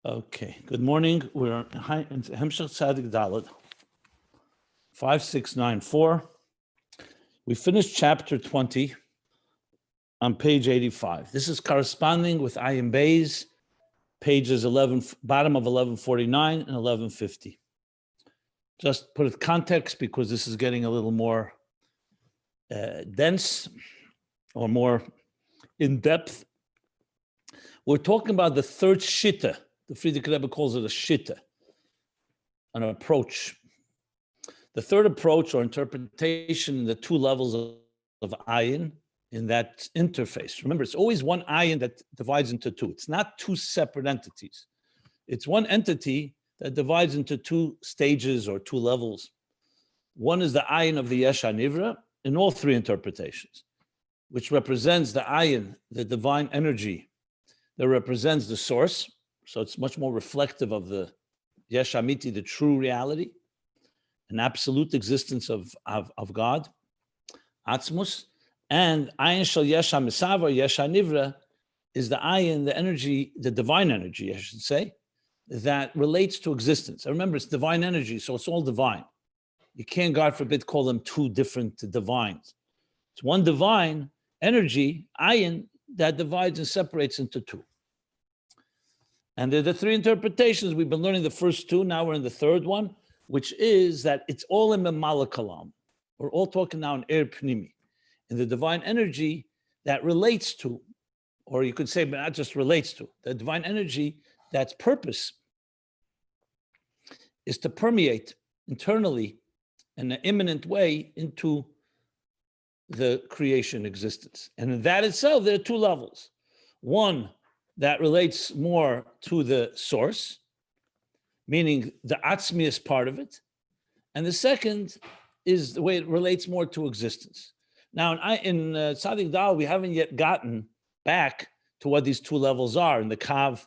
Okay, good morning. We're in Hemshech Tzadik Dalet, 5694. We finished chapter 20 on page 85. This is corresponding with Ayin Beis, pages 11, bottom of 1149 and 1150. Just put it context because this is getting a little more dense or more in depth. We're talking about the third shitta. The Friedrich Rebbe calls it a shitta, an approach. The third approach or interpretation in the two levels of ayin in that interface. Remember, it's always one ayin that divides into two. It's not two separate entities. It's one entity that divides into two stages or two levels. One is the ayin of the Yesh HaNivra in all three interpretations, which represents the ayin, the divine energy that represents the source. So it's much more reflective of the Yesh Amiti, the true reality, an absolute existence of God, Atzmus. And Ayin Shel Yesh HaMesav, Yesh HaNivra, is the ayin, the energy, the divine energy, I should say, that relates to existence. I remember it's divine energy, so it's all divine. You can't, God forbid, call them two different divines. It's one divine energy, ayin, that divides and separates into two. And there are the three interpretations. We've been learning the first two. Now we're in the third one, which is that it's all in Memala Kalam. We're all talking now in Er Pnimi, in the divine energy that relates to, or you could say, but not just relates to, the divine energy that's purpose is to permeate internally in an imminent way into the creation existence. And in that itself, there are two levels. One that relates more to the source, meaning the atzmius part of it. And the second is the way it relates more to existence. Now, in Tzadik Dal, we haven't yet gotten back to what these two levels are in the Kav,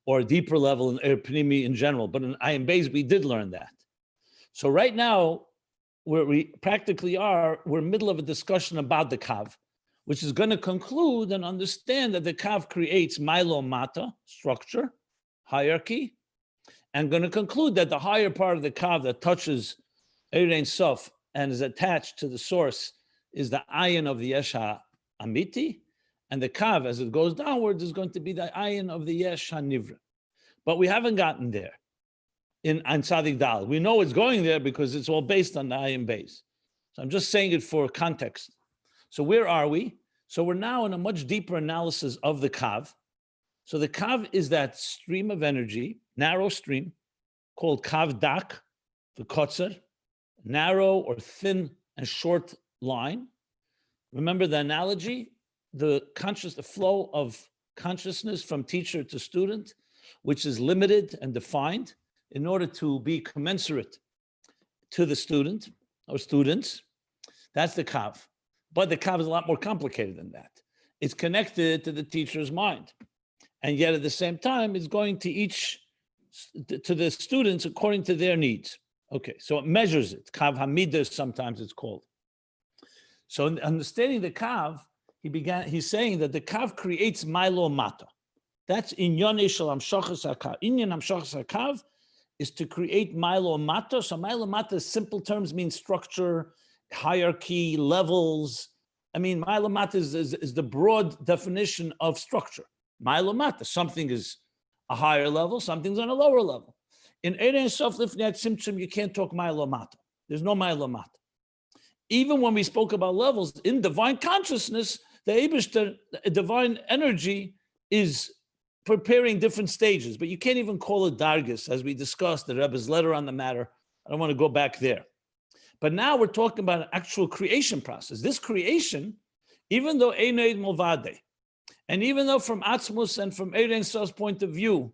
or a deeper level in Er Pnimi in general. But in Ayin Beis, we did learn that. So right now, where we practically are, we're in the middle of a discussion about the Kav, which is going to conclude and understand that the Kav creates Milo Mata, structure, hierarchy, and going to conclude that the higher part of the Kav that touches Ein Sof and is attached to the source is the ayin of the Yesh Amiti, and the Kav, as it goes downwards, is going to be the ayin of the Yesh HaNivra. But we haven't gotten there in Tzadik Dal. We know it's going there because it's all based on the Ayin Beis. So I'm just saying it for context. So where are we? So we're now in a much deeper analysis of the Kav. So the Kav is that stream of energy, narrow stream, called Kav Dak, the Kotzer, narrow or thin and short line. Remember the analogy? The flow of consciousness from teacher to student, which is limited and defined in order to be commensurate to the student or students. That's the Kav. But the Kav is a lot more complicated than that. It's connected to the teacher's mind. And yet at the same time, it's going to to the students according to their needs. Okay, so it measures it. Kav Hamidah, sometimes it's called. So in understanding the Kav, he's saying that the Kav creates Milo Mata. That's Inyan Shel Hamshachas HaKav. Inyan Hamshachas HaKav is to create Milo Mata. So Milo Mata, simple terms, means structure, hierarchy, levels. I mean, Milo Mata is the broad definition of structure. Milo Mata, something is a higher level, something's on a lower level. In Ein Sof Lifnei Tzimtzum, you can't talk Milo Mata. There's no Milo Mata. Even when we spoke about levels, in divine consciousness, the Eibishter, divine energy, is preparing different stages, but you can't even call it Dargis, as we discussed, the Rebbe's letter on the matter. I don't want to go back there. But now we're talking about an actual creation process. This creation, even though Ein Eid Mulvade, and even though from Atzmus and from Ein Sof's point of view,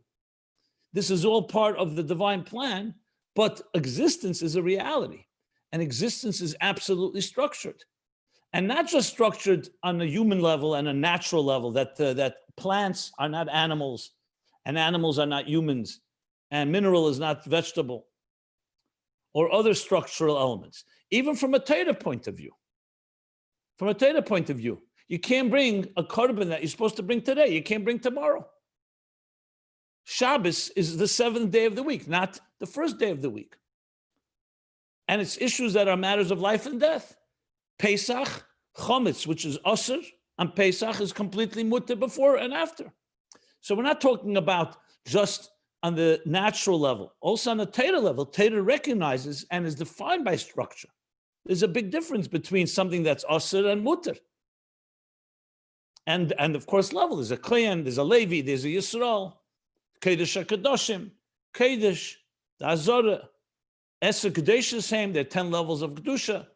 this is all part of the divine plan, but existence is a reality. And existence is absolutely structured. And not just structured on a human level and a natural level, that plants are not animals, and animals are not humans, and mineral is not vegetable, or other structural elements. Even from a Torah point of view. From a Torah point of view, you can't bring a korban that you're supposed to bring today. You can't bring tomorrow. Shabbos is the seventh day of the week, not the first day of the week. And it's issues that are matters of life and death. Pesach, Chometz, which is Asr, and Pesach is completely mutter before and after. So we're not talking about just on the natural level. Also on the Torah level, Torah recognizes and is defined by structure. There's a big difference between something that's Asr and mutter. And of course, level. There's a Kohen, there's a Levi, there's a Yisrael, Kodesh HaKadoshim, Kodesh, the Azorah, Eser Kadesh is same. There are 10 levels of Kedusha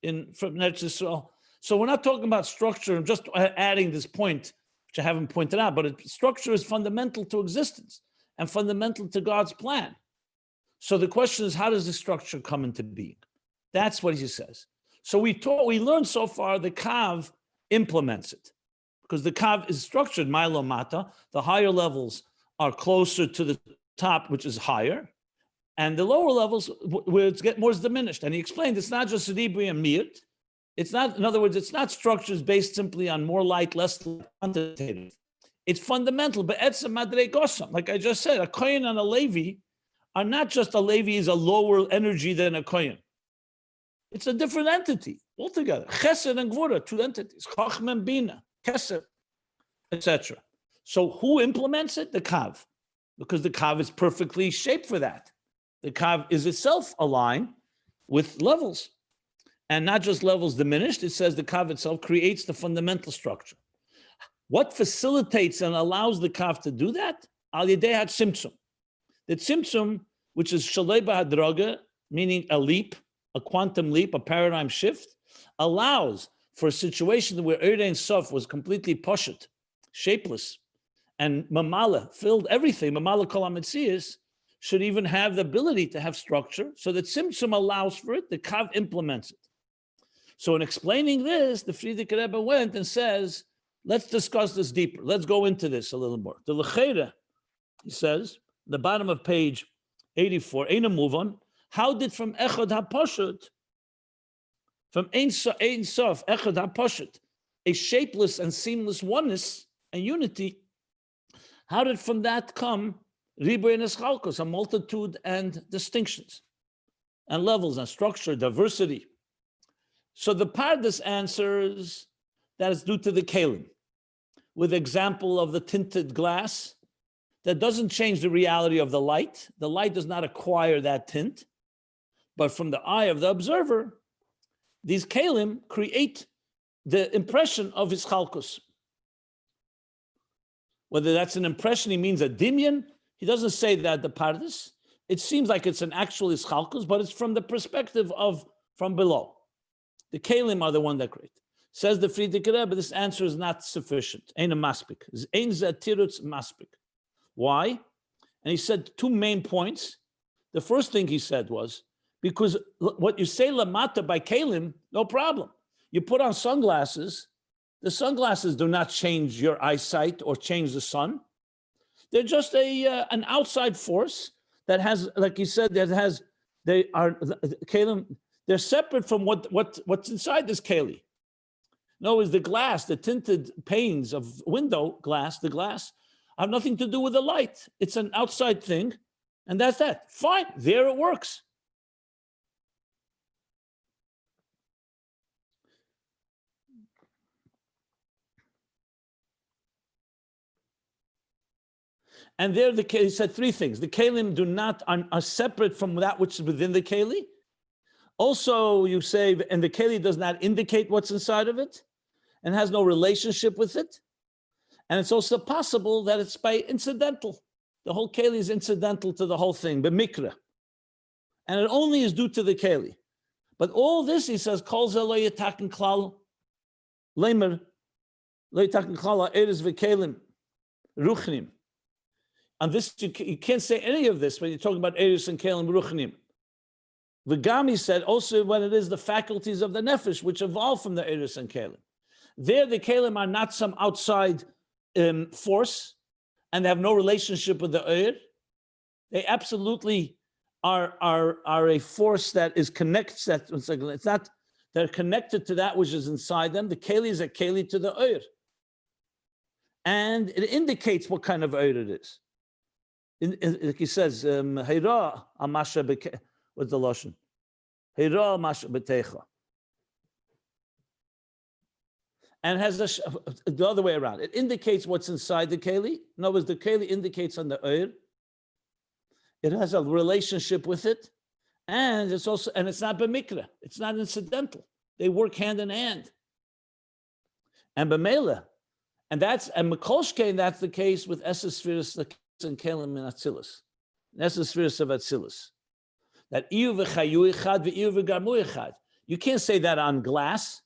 from Eretz Yisrael. So we're not talking about structure. I'm just adding this point, which I haven't pointed out, but structure is fundamental to existence and fundamental to God's plan. So the question is, how does this structure come into being? That's what he says. So we learned so far the Kav implements it, because the Kav is structured, Milo Mata. The higher levels are closer to the top, which is higher, and the lower levels where it's get more diminished. And he explained it's not just Ribui and Miut. It's not, in other words, it's not structures based simply on more light, less quantitative. It's fundamental. But etzem madregosam, like I just said, a Kohen and a Levi are not just a Levi is a lower energy than a Kohen. It's a different entity altogether. Chesed and Gvura, two entities. Chachma and Bina, Kesed, etc. So who implements it? The Kav, because the Kav is perfectly shaped for that. The Kav is itself aligned with levels, and not just levels diminished. It says the Kav itself creates the fundamental structure. What facilitates and allows the Kav to do that? Al Yedei HaTzimtzum. The Tzimtzum, which is Shalei B'Hadraga, meaning a leap, a quantum leap, a paradigm shift, allows for a situation where Ein Sof was completely poshet, shapeless, and Mamala filled everything, Mamala Kol HaMetzias, should even have the ability to have structure, so that Tzimtzum allows for it, the Kav implements it. So in explaining this, the Frierdiker Rebbe went and says, let's discuss this deeper. Let's go into this a little more. The L'cheira, he says, the bottom of page 84, Ein move on. How did from Echad HaPashut, from Ein Sof, Echad HaPashut, a shapeless and seamless oneness and unity, how did from that come Ribui and Eschalkos, a multitude and distinctions and levels and structure, diversity? So the Pardes answers that is due to the Kalim, with example of the tinted glass that doesn't change the reality of the light. The light does not acquire that tint, but from the eye of the observer, these Kalim create the impression of Ischalkus. Whether that's an impression, he means a dimyan. He doesn't say that the Pardes. It seems like it's an actual Ischalkus, but it's from the perspective of from below. The Kalim are the one that create. Says the Frierdiker Rebbe, this answer is not sufficient. Ein maspik. Ein zatirutz maspik. Why? And he said two main points. The first thing he said was, because what you say lamata by Kalim, no problem. You put on sunglasses, the sunglasses do not change your eyesight or change the sun. They're just an outside force that has, like he said, they are Kalim. They're separate from what's inside this Kali. No, is the glass, the tinted panes of window glass, the glass, have nothing to do with the light. It's an outside thing, and that's that. Fine, there it works. And there, he said three things. The Kalim are separate from that which is within the Kali. Also, you say, and the Kali does not indicate what's inside of it and has no relationship with it. And it's also possible that it's by incidental. The whole Kali is incidental to the whole thing, b'mikra. And it only is due to the Kali. But all this, he says, kol ze lo yitaken klal, lemer, lo yitaken klal ha'eres v'kelim, ruchnim. And this, you can't say any of this when you're talking about eres and kelim ruchnim. The Gami said also when it is the faculties of the nefesh which evolve from the eres and kelim. There, the kelim are not some outside force, and they have no relationship with the eir. They absolutely are a force that is connects. It's not. They're connected to that which is inside them. The keli is a keli to the eir, and it indicates what kind of eir it is. Like he says, Heira amasha beke. What's the lashon? Heira amasha betecha. And has the other way around. It indicates what's inside the keli. In other words, the keli indicates on the oir. It has a relationship with it, and it's not b'mikra. It's not incidental. They work hand in hand. And b'mela, and Mekolshkein, that's the case with Esesphiris and Kelim in Atzilus. Esesphiris of Atzilus. That iyu v'chayu echad v'iyu v'garmu echad. You can't say that on glass,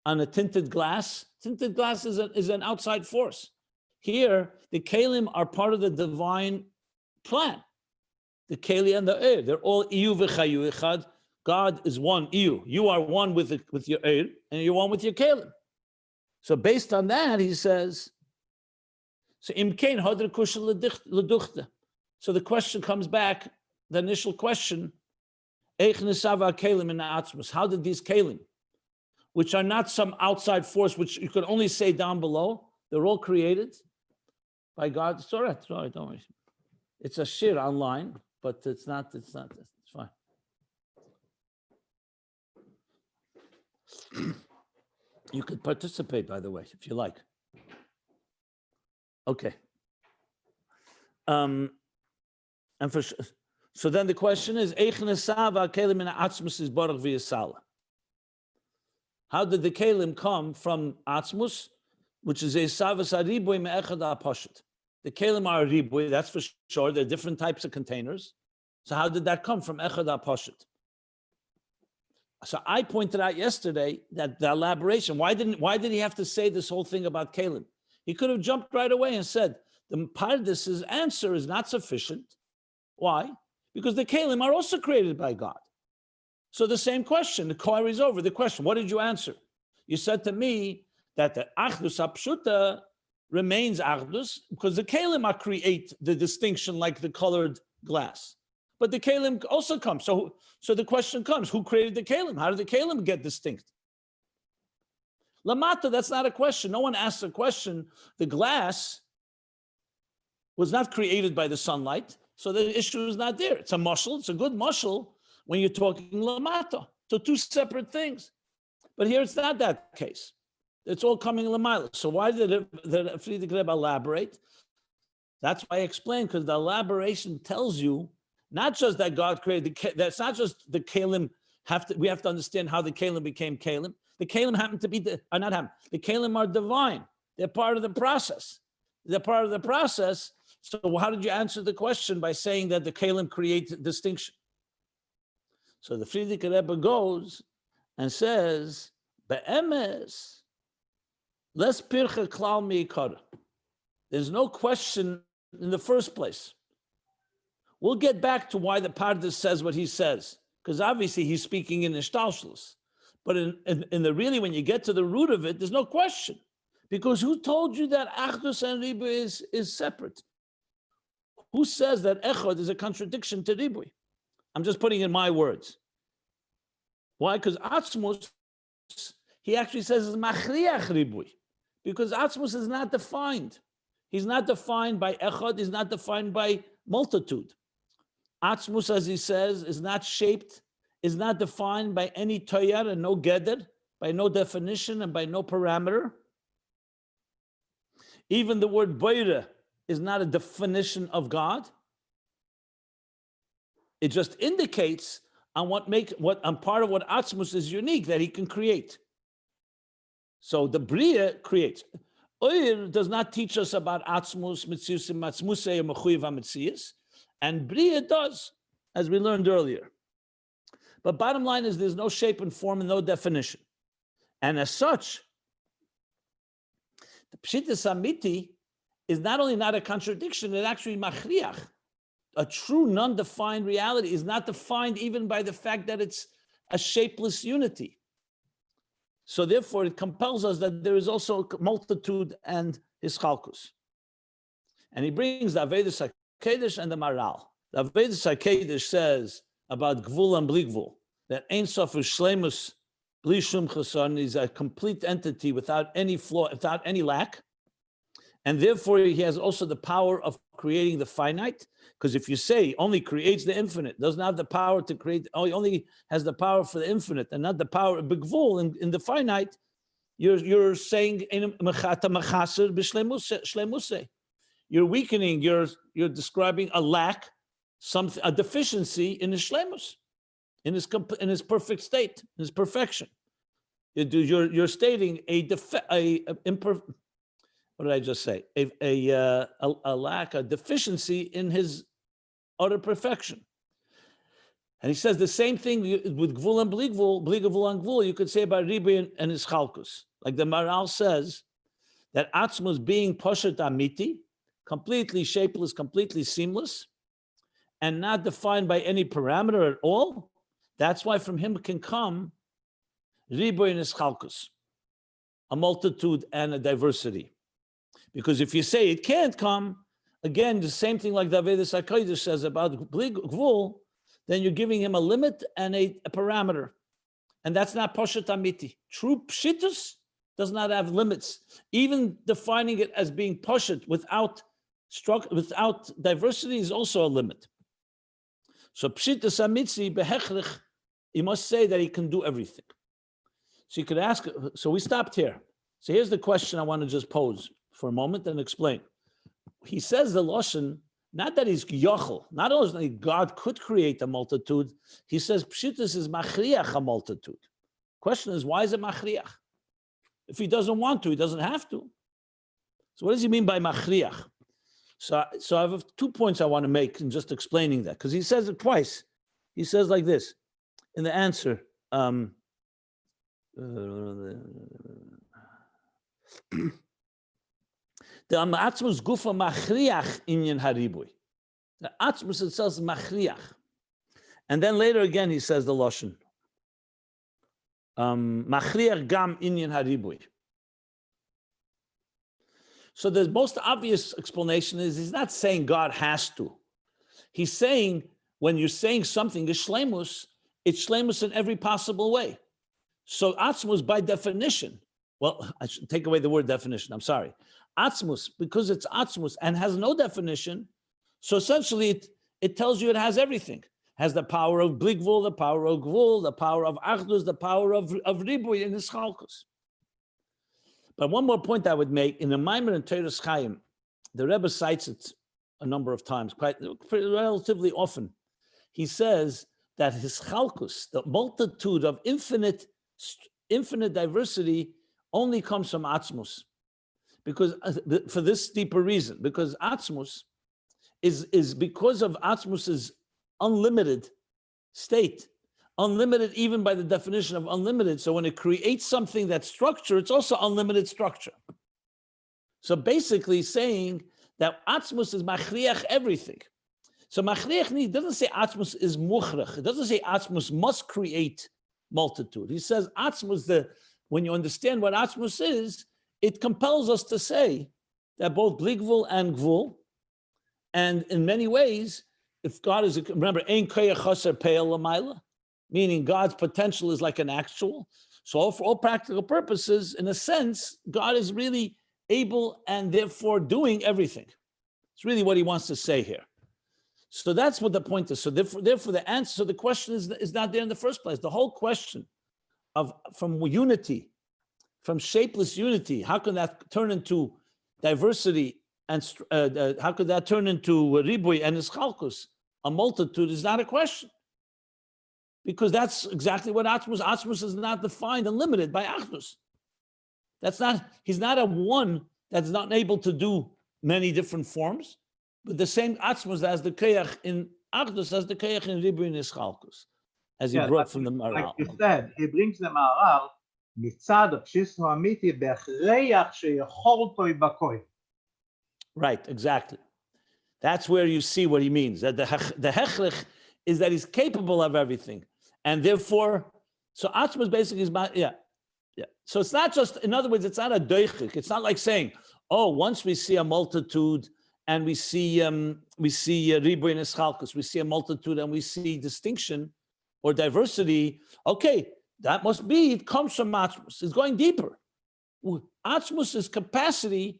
on a tinted glass. Tinted glass is an outside force. Here, the Kelim are part of the divine plan. The Keli and the Eir, they're all iyu v'chayu echad. God is one, iyu. You are one with your Eir, and you're one with your Kelim. So based on that, he says, so imkein hadr kushel leduchte. So the question comes back, the initial question, eich nesava kelim in atzmus. How did these kelim, which are not some outside force, which you could only say down below, they're all created by God. It's all right, don't worry. It's a shir online, but it's fine. You could participate, by the way, if you like. Okay. So then the question is, how did the kelim come from atzmus, which is a savas ariboy me'echad ha'pashut? The kelim are riboy, that's for sure. They're different types of containers. So how did that come from echad ha'pashut? So I pointed out yesterday that the elaboration, why did he have to say this whole thing about kelim? He could have jumped right away and said, the Pardis's answer is not sufficient. Why? Because the kelim are also created by God. So the same question, the query is over. The question, what did you answer? You said to me that the achdus hapshuta remains achdus because the kelim create the distinction like the colored glass. But the kelim also comes. So the question comes, who created the kelim? How did the kelim get distinct? Lamata, that's not a question. No one asks a question. The glass was not created by the sunlight, so the issue is not there. It's a mushal. It's a good mushal when you're talking lamata. So two separate things. But here it's not that case. It's all coming lamila. So why did the Friedrich Rebbe elaborate? That's why I explained, because the elaboration tells you not just that God created that's not just the kelim we have to understand how the kelim became kelim. The kelim happen to be the kelim are divine. They're part of the process. They're part of the process. So how did you answer the question by saying that the kelim create distinction? So the Friedrich Rebbe goes and says, "Be'emes, les pircha klal mi'ikara." There's no question in the first place. We'll get back to why the Pardes says what he says, because obviously he's speaking in Ishtalshlus. But in the really, when you get to the root of it, there's no question. Because who told you that Achdus and Ribui is separate? Who says that Echad is a contradiction to Ribui? I'm just putting in my words. Why? Because Atzmus, he actually says is Machriach Ribui. Because Atzmus is not defined. He's not defined by Echad, he's not defined by multitude. Atzmus, as he says, is not shaped, is not defined by any toyar and no geder, by no definition and by no parameter. Even the word boire is not a definition of God. It just indicates on part of what Atzmus is unique, that he can create. So the Bria creates. Oir does not teach us about Atzmus, Mitziusim, Atzmusei, or Mechuyev HaMetzius, and Bria does, as we learned earlier. But bottom line is there's no shape and form and no definition. And as such, the Pshitas Amiti is not only not a contradiction, it actually machriach. A true non-defined reality is not defined even by the fact that it's a shapeless unity. So therefore, it compels us that there is also multitude and hischalkus. And he brings the Avedis HaKedesh and the Maral. The Avedis HaKedesh says about Gvul and Bligvul, that Ein Sof Shlemus Bli Shum Cheson is a complete entity without any flaw, without any lack. And therefore, he has also the power of creating the finite. Because if you say only creates the infinite, doesn't have the power to create, only has the power for the infinite and not the power of Bigvul in the finite, you're saying you're weakening, you're describing a lack, a deficiency in his shlemus, in his perfect state, in his perfection. You're stating what did I just say? A lack, a deficiency in his utter perfection. And he says the same thing with Gvul and Bli Gvul and Gvul, you could say about Ribi and his Chalkus. Like the Maral says, that Atzmus being Poshet Amiti, completely shapeless, completely seamless, and not defined by any parameter at all. That's why from him can come Ribi and his Chalkus, a multitude and a diversity. Because if you say it can't come, again, the same thing like David HaKodesh says about Gvul, then you're giving him a limit and a parameter. And that's not Poshet Amiti. True Pshitus does not have limits. Even defining it as being Poshet without diversity is also a limit. So Pshitus Amitzi Behechrich, you must say that he can do everything. So you could ask, so we stopped here. So here's the question I want to just pose for a moment and explain. He says the Lashon, not that he's yochel, not only God could create a multitude, he says Pshitus is machriach a multitude. Question is, why is it machriach? If he doesn't want to, he doesn't have to. So what does he mean by machriach? So I have 2 points I want to make in just explaining that, because he says it twice. He says like this, in the answer, the Atzmus Gufa Machriach Inyan Haribui. The Atzmus itself is Machriach. And then later again he says the Lashon. Machriach Gam Inyan Haribui. So the most obvious explanation is he's not saying God has to. He's saying when you're saying something is shlemus, it's shlemus in every possible way. So Atzmus by definition, well, I should take away the word definition, I'm sorry. Atzmus, because it's Atzmus and has no definition, so essentially it tells you it has everything. Has the power of Bligvul, the power of Gvul, the power of Achdus, the power of Ribui in his Chalkus. But one more point I would make, in the Maimer and Teres Chaim, the Rebbe cites it a number of times, relatively often. He says that his Chalkus, the multitude of infinite diversity, only comes from Atzmus. Because for this deeper reason, because Atzmus is because of Atzmus's unlimited state, unlimited even by the definition of unlimited. So when it creates something that's structure, it's also unlimited structure. So saying that Atzmus is machriach everything. So machriach doesn't say Atzmus is muchrach. It doesn't say Atzmus must create multitude. He says Atzmus, when you understand what Atzmus is, it compels us to say that both Bligvul and Gvul, and in many ways, if God is, remember, Ein Koyach Chaser Pe'el L'mayla, meaning God's potential is like an actual. So for all practical purposes, in a sense, God is really able and therefore doing everything. It's really what he wants to say here. So that's what the point is. So therefore the answer, so the question is not there in the first place. The whole question from unity, from shapeless unity, how can that turn into diversity, and how could that turn into Ribui and Ischalkus, a multitude, is not a question. Because that's exactly what Atzmus is not defined and limited by Achdus. He's not a one that's not able to do many different forms, but the same Atzmus as the Keach in Achdus as the Keach in Ribui and Ischalkus, as he brought from the Maral. Like you said, he brings the Maral מצד הבסיס האמיתי בהכרח שיכול תוי בכוי. Right, exactly. That's where you see what he means. That the hechrich is that he's capable of everything, and therefore, so Atzmus basically is, yeah. So it's not just, in other words, it's not a doichik. It's not like saying, oh, once we see a multitude and we see Ribui and Eschalkus, we see a multitude and we see distinction or diversity. Okay. That must be, it comes from Atzmus. It's going deeper. Atzmus's capacity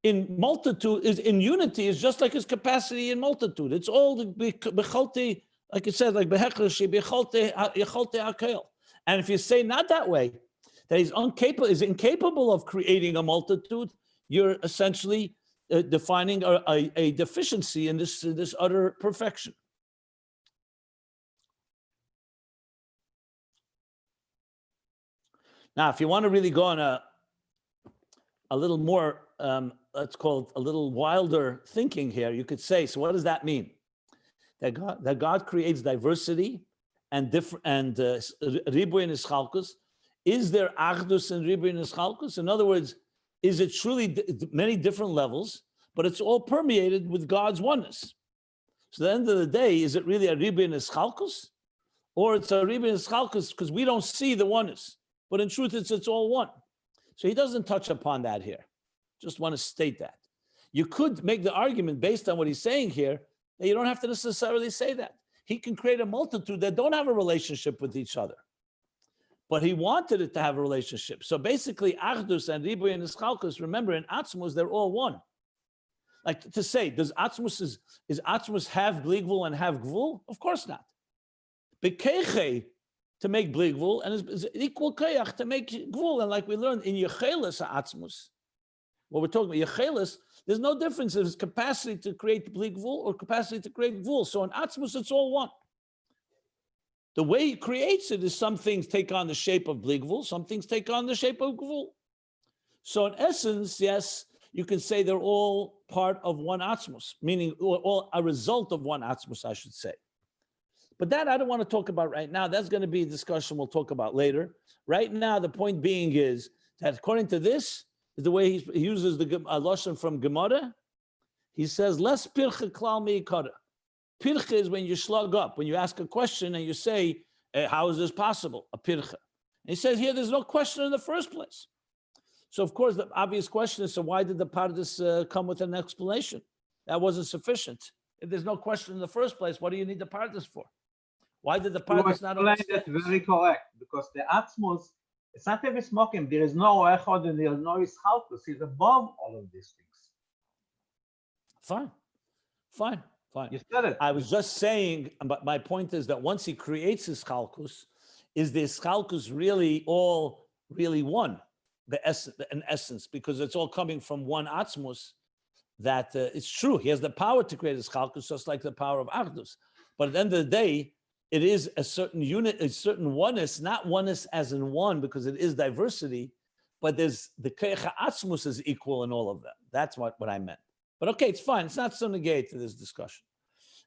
in multitude, is in unity, is just like his capacity in multitude. It's all the becholte, like it says, like behechrashi becholte hakel. And if you say not that way, that he's incapable of creating a multitude, you're essentially defining a deficiency in this utter perfection. Now, if you want to really go on a little more, let's call it a little wilder thinking here, you could say, so what does that mean? That God creates diversity and different and ribuy and ischalkus. Is there achdus and ribuy and ischalkus? In other words, is it truly many different levels, but it's all permeated with God's oneness? So at the end of the day, is it really a ribuy and ischalkus, or it's a ribuy and ischalkus because we don't see the oneness? But in truth, it's all one. So he doesn't touch upon that here. Just want to state that. You could make the argument based on what he's saying here that you don't have to necessarily say that. He can create a multitude that don't have a relationship with each other. But he wanted it to have a relationship. So basically, Achdus and Ribuy and Ischalkus, remember, in Atzmus, they're all one. Like to say, does Atzmus, is Atzmus have Bligvul and have Gvul? Of course not. Bekeche, to make Bligvul, and is equal Kayach to make Gvul. And like we learned in Yechelis Atzmus, what we're talking about, Yechelis, there's no difference in his capacity to create Bligvul or capacity to create Gvul. So in Atzmus, it's all one. The way he creates it is some things take on the shape of Bligvul, some things take on the shape of Gvul. So in essence, yes, you can say they're all part of one Atzmus, meaning all a result of one Atzmus, I should say. But that I don't want to talk about right now. That's going to be a discussion we'll talk about later. Right now, the point being is that according to this, is the way he uses the lashon from Gemara. He says, "Less pircha klal meikara." Pircha is when you slug up, when you ask a question and you say, "How is this possible?" A pircha. And he says here, there's no question in the first place. So of course, the obvious question is, so why did the Pardes come with an explanation? That wasn't sufficient. If there's no question in the first place, what do you need the Pardes for? Why did the Pardes not understand? That's very correct, because the Atzmus, it's not every smoking. There is no echod and there is no ischalkus. He's above all of these things. Fine. You said it. I was just saying, but my point is that once he creates his chalkus, is the chalkus really all really one, in essence, because it's all coming from one atzmus. That it's true, he has the power to create his chalkus, just like the power of achdus. But at the end of the day, it is a certain unit, a certain oneness, not oneness as in one, because it is diversity, but there's the keich atzmus is equal in all of them. That's what I meant. But okay, it's fine. It's not so negate to this discussion.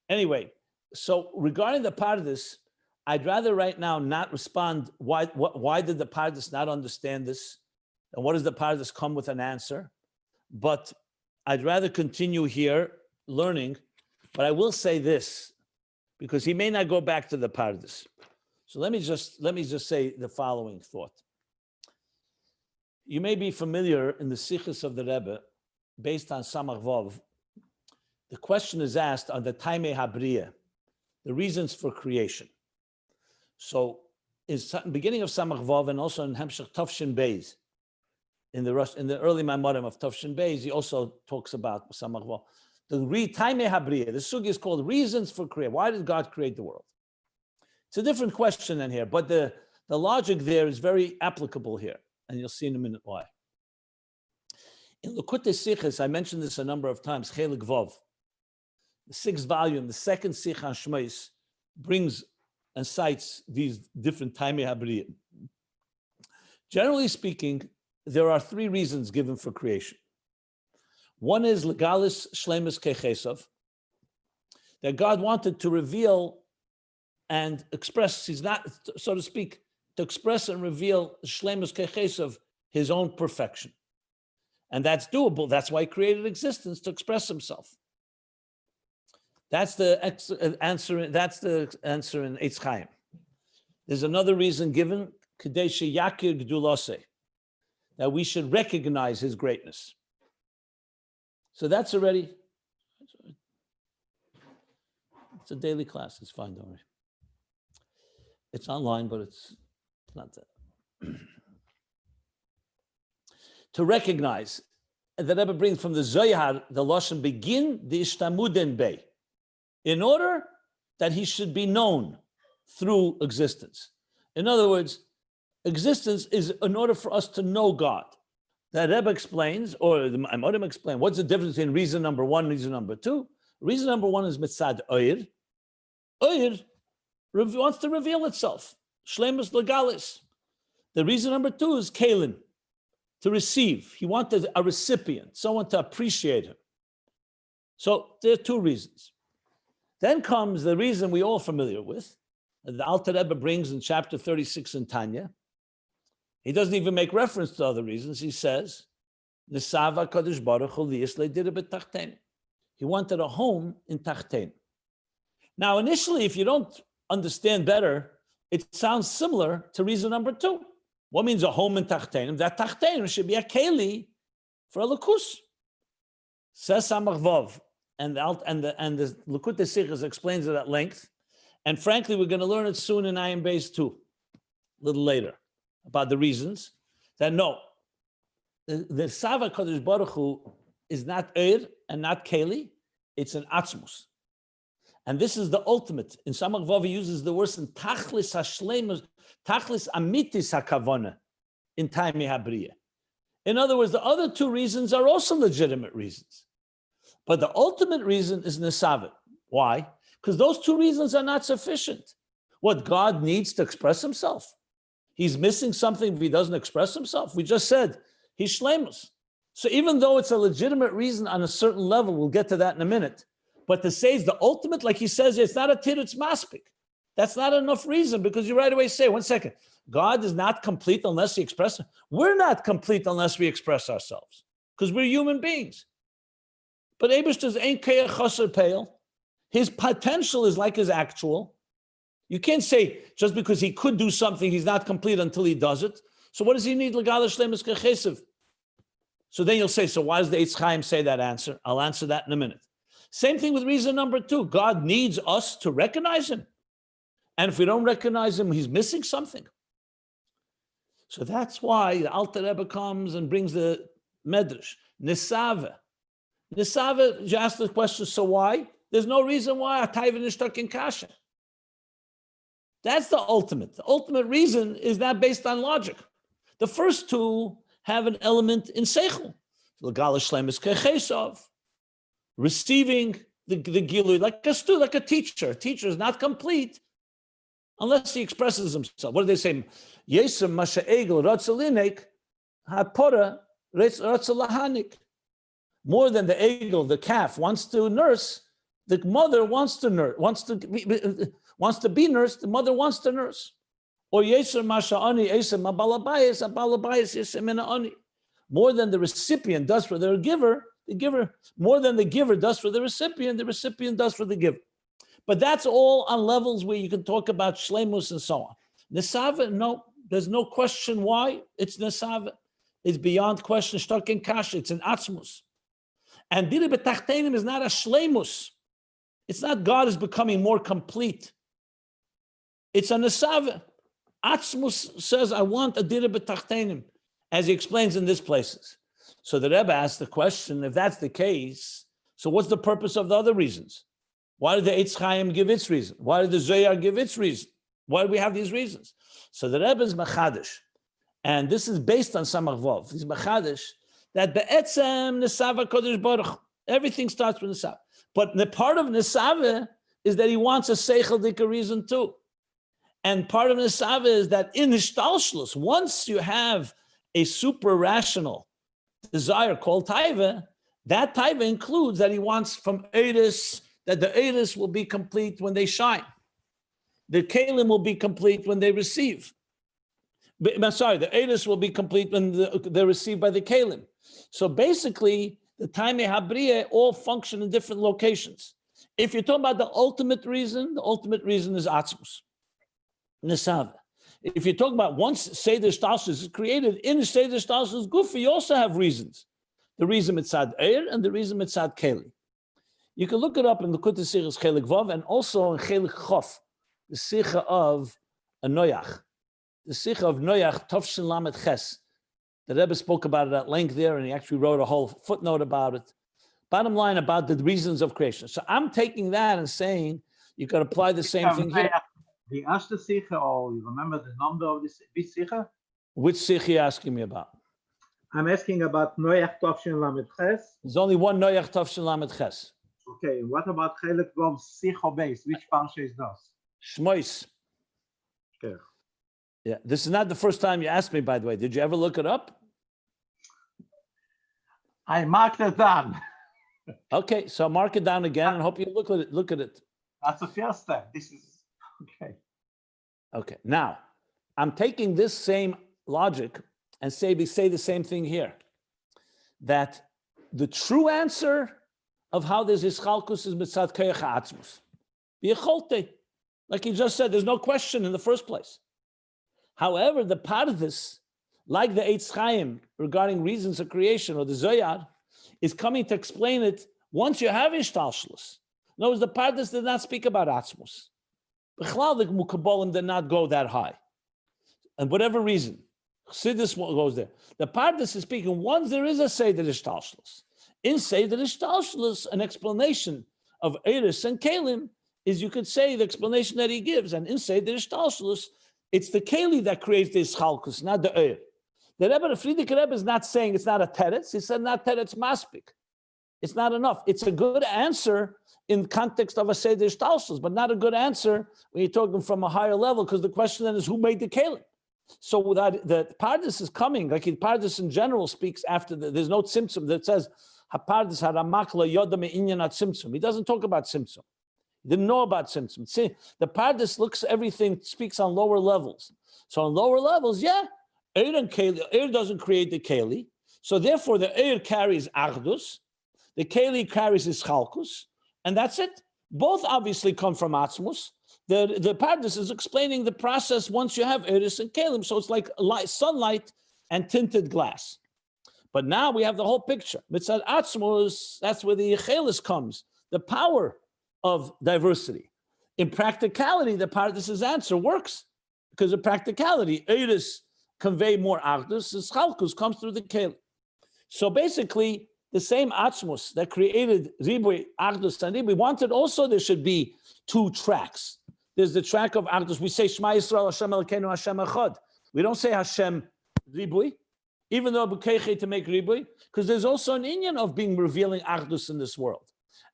Anyway, so regarding the Pardes, I'd rather right now not respond. Why did the Pardes not understand this? And what does the Pardes come with an answer? But I'd rather continue here learning. But I will say this, because he may not go back to the Pardes. So let me just say the following thought. You may be familiar in the Sichos of the Rebbe, based on Samach Vav, the question is asked on the Taimei Habriya, the reasons for creation. So, in the beginning of Samach Vav and also in Hemshech Tafshin Beis, in the early Maimorim of Tafshin Beis, he also talks about Samach Vav. The Taimei Habriya, the sugi is called reasons for creation. Why did God create the world? It's a different question in here, but the logic there is very applicable here, and you'll see in a minute why. In Likutei Sichos, I mentioned this a number of times, Chelik Vav, the 6th volume, the second Sikh on Shmos, brings and cites these different Taimei Habriya. Generally speaking, there are 3 reasons given for creation. One is Legalis Shlemus Kechesov, that God wanted to reveal and express, he's not, so to speak, to express and reveal Shlemus Kechesov, his own perfection. And that's doable. That's why he created existence, to express himself. That's the answer. That's the answer in Eitz Chaim. There's another reason given, Kedei sheyakir gdulose, that we should recognize his greatness. So that's already. It's a daily class. It's fine, don't worry. It's online, but it's not that. To recognize the Rebbe brings from the Zohar, the Lashon begin the Ishtamuden Bey, in order that he should be known through existence. In other words, existence is in order for us to know God. The Rebbe explains, or the Amorim explain, what's the difference between reason number one and reason number two? Reason number one is mitzad oir. Oir wants to reveal itself. Shlemus legalis. The reason number two is kalim, to receive. He wanted a recipient, someone to appreciate him. So there are two reasons. Then comes the reason we all familiar with, that the Alter Rebbe brings in chapter 36 in Tanya. He doesn't even make reference to other reasons. He says, Nisava Kadosh Baruch Hu liyis le'dira b'tachtein. He wanted a home in Tachtein. Now, initially, if you don't understand better, it sounds similar to reason number two. What means a home in Tachtein? That Tachtein should be a keli for a lakus. Says Samach Vav, and the Likutei Sichos explains it at length. And frankly, we're going to learn it soon in Ayin Beis too, a little later, about the reasons that no, the Sava Kadosh Baruch Hu is not Eir and not Keli, it's an Atzmus. And this is the ultimate. In Samach Vav, he uses the words in Tachlis HaShleimus, Tachlis Amitis HaKavona, in Taimei HaBriyah. In other words, the other two reasons are also legitimate reasons. But the ultimate reason is Nesavit. Why? Because those two reasons are not sufficient. What God needs to express himself. He's missing something if he doesn't express himself. We just said, he's Shleimus. So even though it's a legitimate reason on a certain level, we'll get to that in a minute, but to say it's the ultimate, like he says, it's not a tirutz maspik. That's not enough reason, because you right away say, 1 second, God is not complete unless he expresses. We're not complete unless we express ourselves, because we're human beings. But Eibishter's ain't kayach chaser pale. His potential is like his actual. You can't say just because he could do something, he's not complete until he does it. So what does he need? So then you'll say, so why does the Eitz Chaim say that answer? I'll answer that in a minute. Same thing with reason number two. God needs us to recognize him. And if we don't recognize him, he's missing something. So that's why the Alter Rebbe comes and brings the Medrash. Nisave. Nisave, you ask the question, so why? There's no reason why a taiva is stuck in kasha. That's the ultimate. The ultimate reason is not based on logic. The first two have an element in seichel. Receiving the gilui, like a student, like a teacher. A teacher is not complete unless he expresses himself. What do they say? Yesem masha egel ratzalinik hapora ratzalahanik. More than the egel, the calf wants to nurse, the mother wants to nurse, wants to be nursed, the mother wants to nurse. Or Yesem masha ani esem abalabayis yesem ani. More than the recipient does for the giver, more than the giver does for the recipient does for the giver. But that's all on levels where you can talk about shleimus and so on. Nesava, no, there's no question why it's nesava. It's beyond question. Stuck in kasha, it's an atzmus. And dira b'tachtenim is not a shleimus. It's not God is becoming more complete. It's a nesava. Atzmus says, I want a dira b'tachtenim, as he explains in these places. So the Rebbe asked the question, if that's the case, so what's the purpose of the other reasons? Why did the Eitz Chaim give its reason? Why did the Zohar give its reason? Why do we have these reasons? So the Rebbe is machadish, and this is based on Samach Vav. He's machadish that be'etzem nesava kodesh baruch. Everything starts with nesava, but the part of nesava is that he wants a seichel dika reason too, and part of nesava is that in hishtalshlus, once you have a super rational desire called taiva, that taiva includes that he wants from Eidus, that the Eidus will be complete when they shine. The Kalim will be complete when they receive. The Eidus will be complete when they're received by the Kalim. So basically, the Taimei HaBriyah all function in different locations. If you're talking about the ultimate reason is Atzmus, Nesava. If you're talking about once Seder Shtalshus is created, in Seder Shtalshus Gufi, you also have reasons. The reason Mitzad Eir and the reason Mitzad Keli. You can look it up in the Likutei Sichos Chelik Vav and also in Chelik Chof, the Sicha of a Noach. The Sicha of Noach, Tovshin Lamed Ches. The Rebbe spoke about it at length there, and he actually wrote a whole footnote about it. Bottom line about the reasons of creation. So I'm taking that and saying you can apply the same thing here. The erste Sicher, or you remember the number of this Sicher? Which sikh are you asking me about? I'm asking about Noach Tovshin Lamed Ches. There's only one Noach Tovshin Lamed Ches. Okay, what about Chelik Vov Sicho Beis? Which parsha is this? Shmois. Okay. Yeah, this is not the first time you asked me, by the way. Did you ever look it up? I marked it down. Okay, so mark it down again and hope you look at it. Look at it. That's the first step. This is okay. Okay, now I'm taking this same logic and say the same thing here. That the true answer of how there's ischalkus is mitzad koyach ha'atzmus. B'yecholte. Like you just said, there's no question in the first place. However, the part of this, like the Eitz Chaim regarding reasons of creation or the Zoyar, is coming to explain it once you have ishtalshlus. In other words, the Pardes did not speak about atzmus. B'chlal, the Mukabolim did not go that high. And whatever reason, Chassidus goes there. The Pardes is speaking, once there is a Seder ishtalshlus. In Seder ishtalshlus, an explanation of Eris and Kalim is, you could say, the explanation that he gives. And in Seder ishtalshlus, it's the Keli that creates the ischalkus, not the Eir. The Rebbe, the Frierdiker Rebbe, is not saying it's not a teretz. He said not teretz maspik. It's not enough. It's a good answer in context of a Seder Shtalshus, but not a good answer when you're talking from a higher level, because the question then is who made the Kalim? So without the Pardes is coming, like Pardes in general speaks after there's no tzimtzum that says Hapardes haramakla yoda me'inyan at tzimtzum. He doesn't talk about tzimtzum. He didn't know about tzimtzum. See, the Pardes looks everything, speaks on lower levels. So on lower levels, yeah, Eir and Keli, Eir doesn't create the Keli. So therefore the Eir carries Achdus, the Keli carries Ischalkus, and that's it. Both obviously come from Atzmus. The Pardes is explaining the process once you have Eiris and Kalim. So it's like sunlight and tinted glass. But now we have the whole picture. Mitzad Atzmus, that's where the Yechelis comes, the power of diversity. In practicality, the Pardes' answer works because of practicality. Eiris convey more Achdus, and Ischalkus comes through the Kalim. So basically, the same Atzmus that created Ribui, Achdus, and Ribui wanted also there should be two tracks. There's the track of Achdus. We say Shema Yisrael, Hashem Elokeinu, Hashem Echad. We don't say Hashem Ribui, even though B'keiche to make Ribui, because there's also an inyan of being revealing Achdus in this world.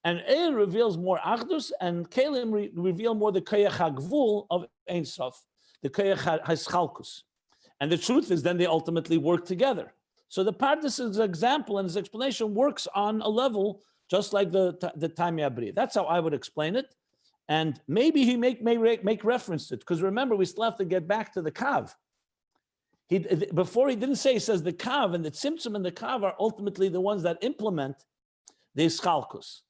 And Eir reveals more Achdus, and Kalim reveal more the Koyach HaGvul of Ein Sof, the Koyach HaSchalkus. And the truth is then they ultimately work together. So the Pardes' example and his explanation works on a level just like the Tanya Bria. That's how I would explain it. And maybe he may make reference to it, because remember, we still have to get back to the Kav. Before he didn't say, he says the Kav and the Tzimtzum and the Kav are ultimately the ones that implement the Ischalkus.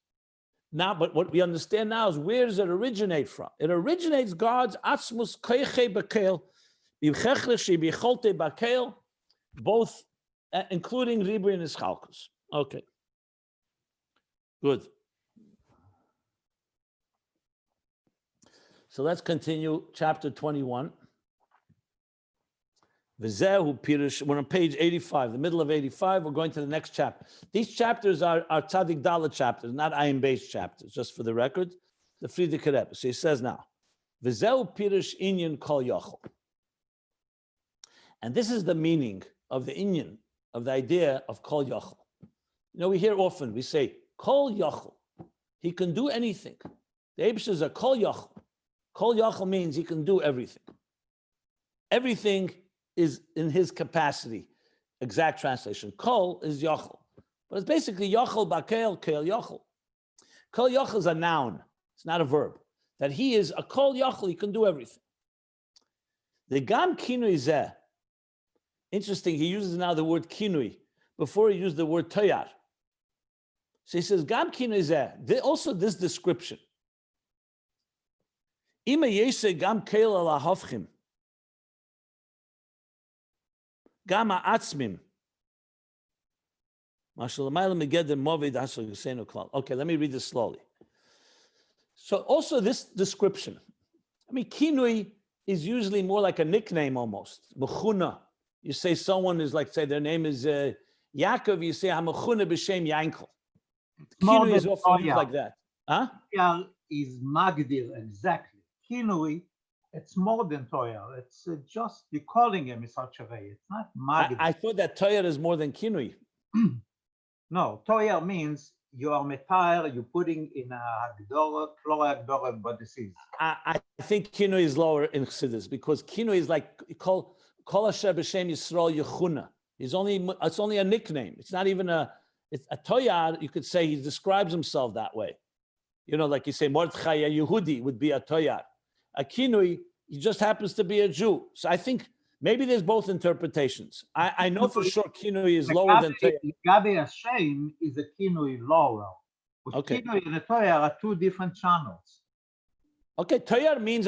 Now, but what we understand now is, where does it originate from? It originates God's Atzmus Koiche Bakel, B'chechleshi B'cholte Bakel, both including Ribui and Ischalkus. Okay. Good. So let's continue chapter 21. V'zehu Pirush, we're on page 85, the middle of 85. We're going to the next chapter. These chapters are Tzadik Dalet chapters, not Ayin Beis chapters, just for the record. The Frierdiker Rebbe. So he says now, V'zehu Pirush Inyan Kol Yochel. And this is the meaning of the Inyan, of the idea of Kol Yochel. You know, we hear often, we say, Kol Yochel. He can do anything. The Eibush is a Kol Yochel. Kol Yochel means he can do everything. Everything is in his capacity. Exact translation. Kol is Yochel. But it's basically Yochel Bakel, Kel Yochel. Kol Yochel is a noun. It's not a verb. That he is a Kol Yochel, he can do everything. The Gam Kinui Zeh. Interesting, he uses now the word Kinui. Before he used the word Toyar. So he says, Gam Kinui Zeh. Also this description. Ima Yeshe Gam Kel Ala Hofchim. Gama Atzmim. Okay, let me read this slowly. So also this description. I mean, Kinui is usually more like a nickname almost. Mechuna. You say someone is like, say their name is Yaakov, you say Hamachune b'shem Yankel. Kinui is often used like that. Huh? Toyar is Magdir exactly. Kinui, it's more than Toyar. It's just you're calling him in such a way. It's not Magdir. I thought that Toyar is more than Kinui. No, Toyar means you are metar, you're putting in a Hagdorah, Klora Hagdorah, but this is. I think Kinui is lower in Chassidus because Kinui is like Kol Asher b'Shem Yisrael Yechuna. It's only a nickname. It's not even it's a Toyar. You could say he describes himself that way. You know, like you say Mordechai a Yehudi would be a Toyar. A Kinui, he just happens to be a Jew. So I think maybe there's both interpretations. I know for sure Kinui is lower than Toyar. Gabi Hashem is a Kinui lower. But Okay. Kinui and the Toyar are two different channels. Okay, Toyar means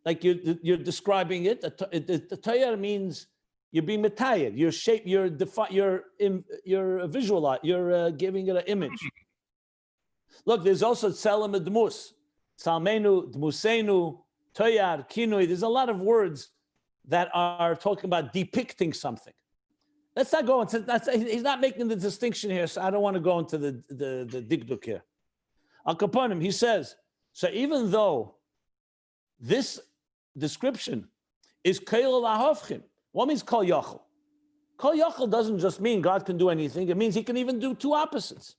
like you're describing it. The Toyar means you're being metired. You're shaped. You're visualizing. You're giving it an image. Look, there's also Tselem Dmus, Salmenu, Dmusenu, Toyar, Kinui. There's a lot of words that are talking about depicting something. Let's not go into that. He's not making the distinction here, so I don't want to go into the digduk here. Al Kaponim, he says, so even though this description is Keil Lahovchim, what means Kol Yochel? Kol Yochel doesn't just mean God can do anything, it means he can even do two opposites.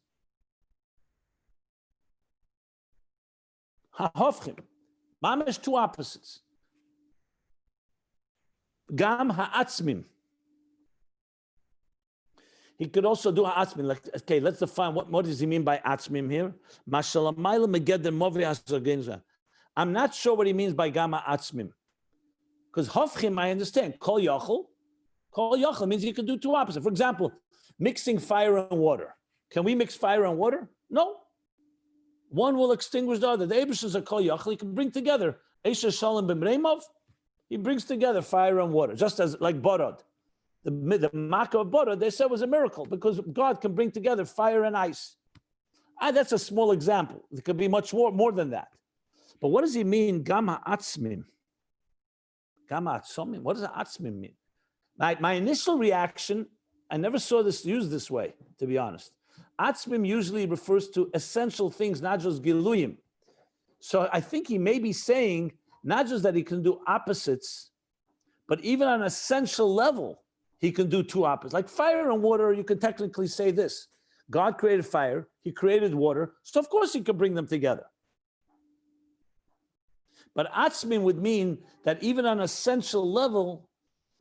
Ha'hovchim, mamish two opposites. Gam ha'atzmim. He could also do ha'atzmim. Like, okay, let's define what does he mean by atzmim here. I'm not sure what he means by gam ha'atzmim. Because hofchim, I understand. Kol yochel means you can do two opposites. For example, mixing fire and water. Can we mix fire and water? No. One will extinguish the other. The Eibush is a kol yochel. He can bring together Esher Shalom b'mreimov. He brings together fire and water, just as like Borod. The Makkah of Borod, they said was a miracle because God can bring together fire and ice. That's a small example. It could be much more than that. But what does he mean, gam ha'atzmim? Gam ha'atzmim, what does ha'atzmim mean? My initial reaction, I never saw this used this way, to be honest. Atzmim usually refers to essential things, not just giluyim. So I think he may be saying, not just that he can do opposites, but even on an essential level, he can do two opposites. Like fire and water, you can technically say this. God created fire, he created water, so of course he could bring them together. But atzmin would mean that even on an essential level,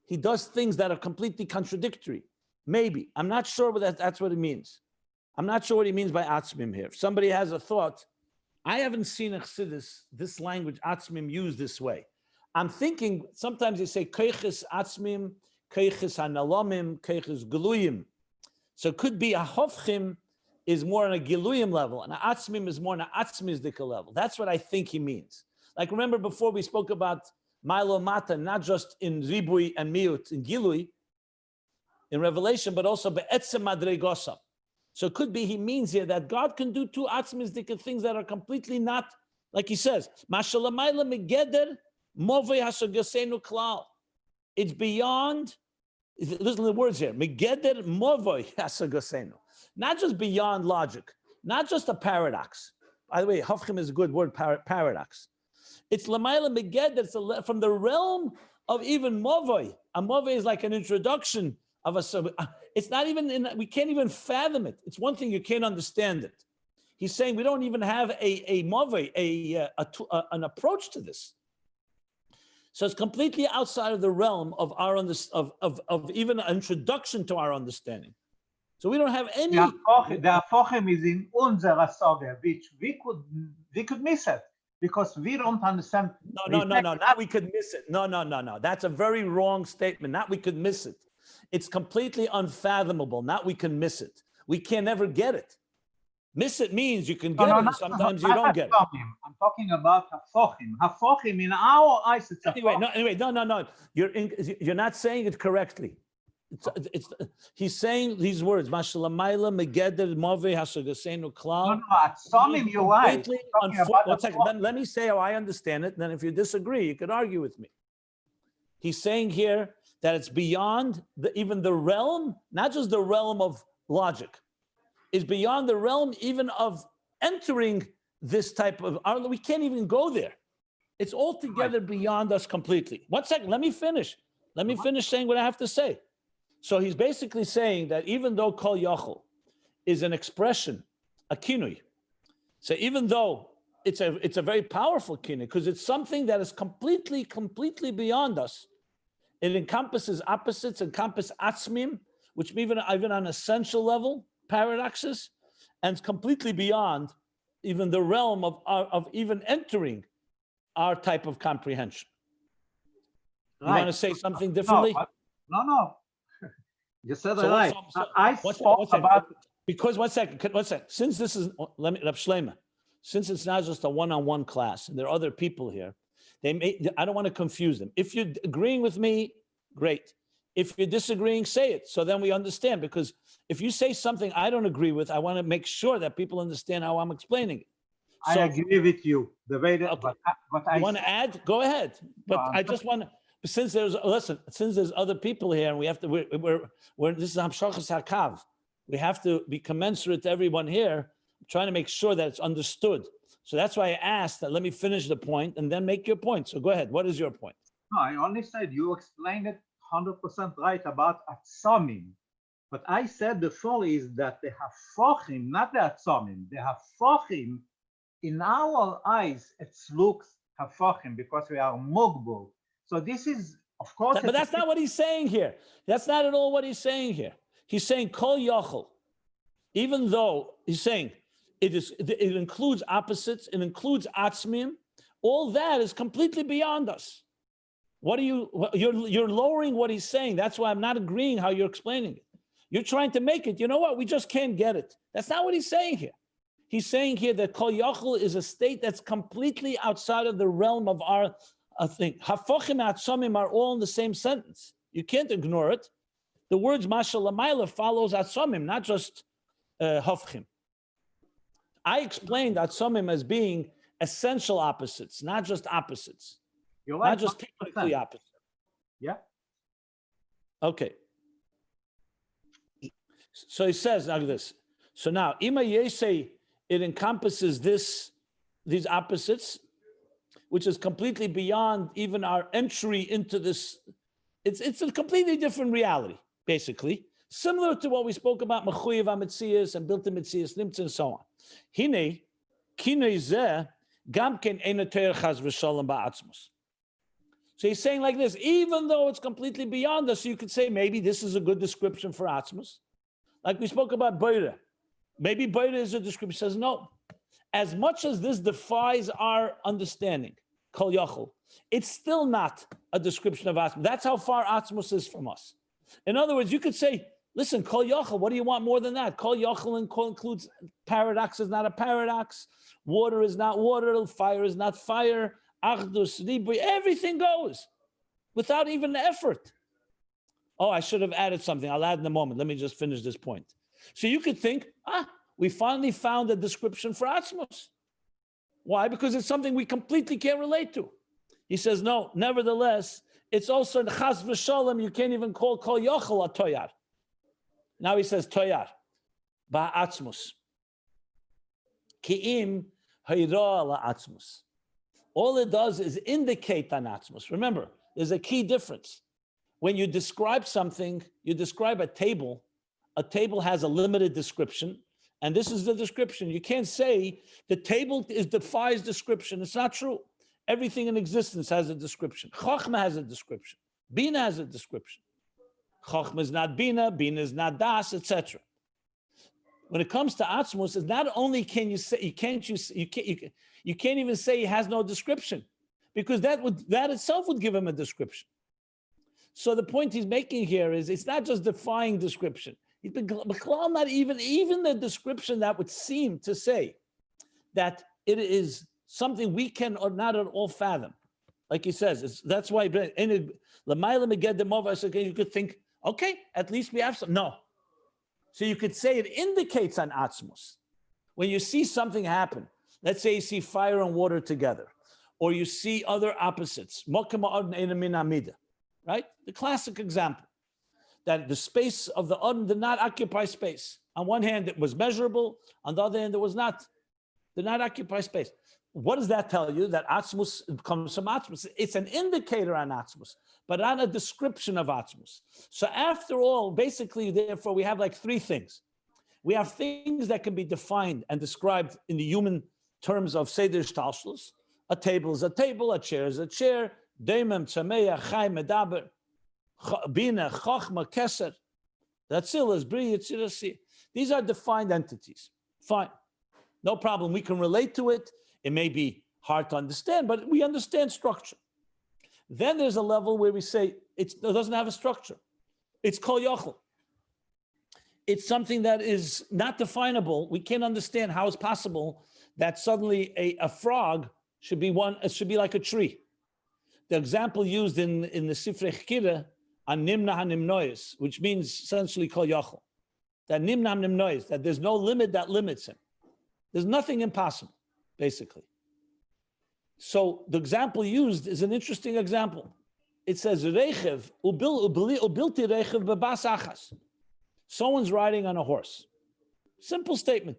he does things that are completely contradictory. Maybe. I'm not sure what that's what it means. I'm not sure what he means by atzmim here. If somebody has a thought, I haven't seen in Chassidus this language, atzmim, used this way. I'm thinking, sometimes they say, keiches atzmim, keiches hanalomim, keiches geluyim. So it could be a hofchim is more on a geluyim level, and a atzmim is more on a atzmizdika level. That's what I think he means. Like remember before we spoke about Milo Mata, not just in Ribui and Miut, in Gilui, in Revelation, but also Be'etzem Madregosam. So it could be he means here that God can do two atzmizdika things that are completely not, like he says, Mashalamayla Megeder Movei Hasagasenu Klal. It's beyond, listen to the words here, Megeder Movei Hasagasenu. Not just beyond logic, not just a paradox. By the way, Hafchim is a good word, paradox. It's Lamayla Megeder, it's from the realm of even Movei. A Movei is like an introduction of a, it's not even, we can't even fathom it. It's one thing you can't understand it. He's saying we don't even have a Movei, an approach to this. So it's completely outside of the realm of our of even an introduction to our understanding. So we don't have any. The Afochem is in unserer Sorge, which we could miss it because we don't understand. No. Not we could miss it. No. That's a very wrong statement. Not we could miss it. It's completely unfathomable. Not we can miss it. We can never get it. Miss it means you can get it, and sometimes you don't get it. I'm talking about Hafochim. Hafochim in our eyes, it's No. You're not saying it correctly. He's saying these words. Mashalamayla megeder movei hasagasenu klal. Hatzomim, you're right. One second. Let me say how I understand it. And then if you disagree, you could argue with me. He's saying here that it's beyond even the realm, not just the realm of logic, is beyond the realm even of entering this type of, we can't even go there. It's altogether beyond us completely. 1 second, let me finish. Let me finish saying what I have to say. So he's basically saying that even though Kol Yachol is an expression, a kinui, so even though it's a very powerful kinui, because it's something that is completely beyond us, it encompasses opposites, encompasses atzmim, which even on essential level, paradoxes, and it's completely beyond even the realm of even entering our type of comprehension. You want to say something differently? No. You said it right. I spoke about. Because 1 second. Since this is, Rav Shlomo, since it's not just a one-on-one class, and there are other people here, I don't want to confuse them. If you're agreeing with me, great. If you're disagreeing, say it, so then we understand. Because if you say something I don't agree with, I want to make sure that people understand how I'm explaining it. I agree with you. The way that, okay. but you want to add? Go ahead. But I just want to. Since there's other people here, and we have to. We're this is Hamshachas Hakav. We have to be commensurate to everyone here, trying to make sure that it's understood. So that's why I asked that. Let me finish the point and then make your point. So go ahead. What is your point? No, I only said you explained it 100% right about atzamim. But I said before is that the hafachim, not the atzamim, the hafachim, in our eyes, it looks hafachim because we are mugbul. So this is, of course. But that's not what he's saying here. That's not at all what he's saying here. He's saying kol yachol, even though he's saying it includes opposites, it includes atzmim, all that is completely beyond us. You're lowering what he's saying. That's why I'm not agreeing how you're explaining it. You're trying to make it, you know what, we just can't get it. That's not what he's saying here. He's saying here that kol yachol is a state that's completely outside of the realm of our thing. Hafachim and atzamim are all in the same sentence. You can't ignore it. The words Masha Lamayla follows atzamim, not just hafchim. I explained atzamim as being essential opposites, not just opposites. You're right, not just technically opposite. Yeah. Okay. So he says like this. So now, Ima Yesei, it encompasses these opposites, which is completely beyond even our entry into this. It's a completely different reality. Basically, similar to what we spoke about Mechuyev HaMetzias and Bilti Metzias Nimtz and so on. Hine, kinei zeh, gam ken eina teir chas v'shalom ba'atzmos. So he's saying like this, even though it's completely beyond us, you could say maybe this is a good description for atzmos. Like we spoke about Beira. Maybe Beira is a description. He says no. As much as this defies our understanding, kol yachol, it's still not a description of atzmos. That's how far atzmos is from us. In other words, you could say, listen, Kol Yachol, what do you want more than that? Kol Yachol includes paradox is not a paradox. Water is not water. Fire is not fire. Achdus, Ribui, everything goes without even effort. Oh, I should have added something. I'll add in a moment. Let me just finish this point. So you could think, we finally found a description for Atzmos. Why? Because it's something we completely can't relate to. He says, no, nevertheless, it's also chas v'shalom. You can't even call kol yochel a toyar. Now he says toyar, ba'atzmus. Ki'im hayra la'atzmus. All it does is indicate an atzmus. Remember, there's a key difference. When you describe something, you describe a table. A table has a limited description, and this is the description. You can't say the table defies description. It's not true. Everything in existence has a description. Chochmah has a description. Bina has a description. Chochmah is not Bina, Bina is not Das, etc. When it comes to Atzmos, it's not only can you say you can't even say he has no description, because that itself would give him a description. So the point he's making here is it's not just defying description. Not even the description that would seem to say that it is something we can or not at all fathom. Like he says, that's why you could think, okay, at least we have some. No. So you could say it indicates an atzmos. When you see something happen, let's say you see fire and water together, or you see other opposites, right? right? The classic example that the space of the Adam did not occupy space. On one hand, it was measurable. On the other hand, it was not. Did not occupy space. What does that tell you? That Atzmus comes from Atzmus. It's an indicator on Atzmus, but not a description of Atzmus. So after all, basically, therefore, we have like three things. We have things that can be defined and described in the human terms of Seder Shtalshlus. A table is a table, a chair is a chair. Deimem, Tzameya, Chai, Medaber, Bina, Chochma, Keser. That's is Bri, Yitzirasi. These are defined entities. Fine. No problem. We can relate to it. It may be hard to understand, but we understand structure. Then there's a level where we say it doesn't have a structure. It's kol yochel. It's something that is not definable. We can't understand how it's possible that suddenly a frog should be it should be like a tree. The example used in the Sifrei Chkira on Nimna HaNimnois, which means essentially kol yochel. That Nimna HaNimnois, that there's no limit that limits him. There's nothing impossible, basically. So the example used is an interesting example. It says, Rechev, ubilti rechev bebas achas. Someone's riding on a horse. Simple statement.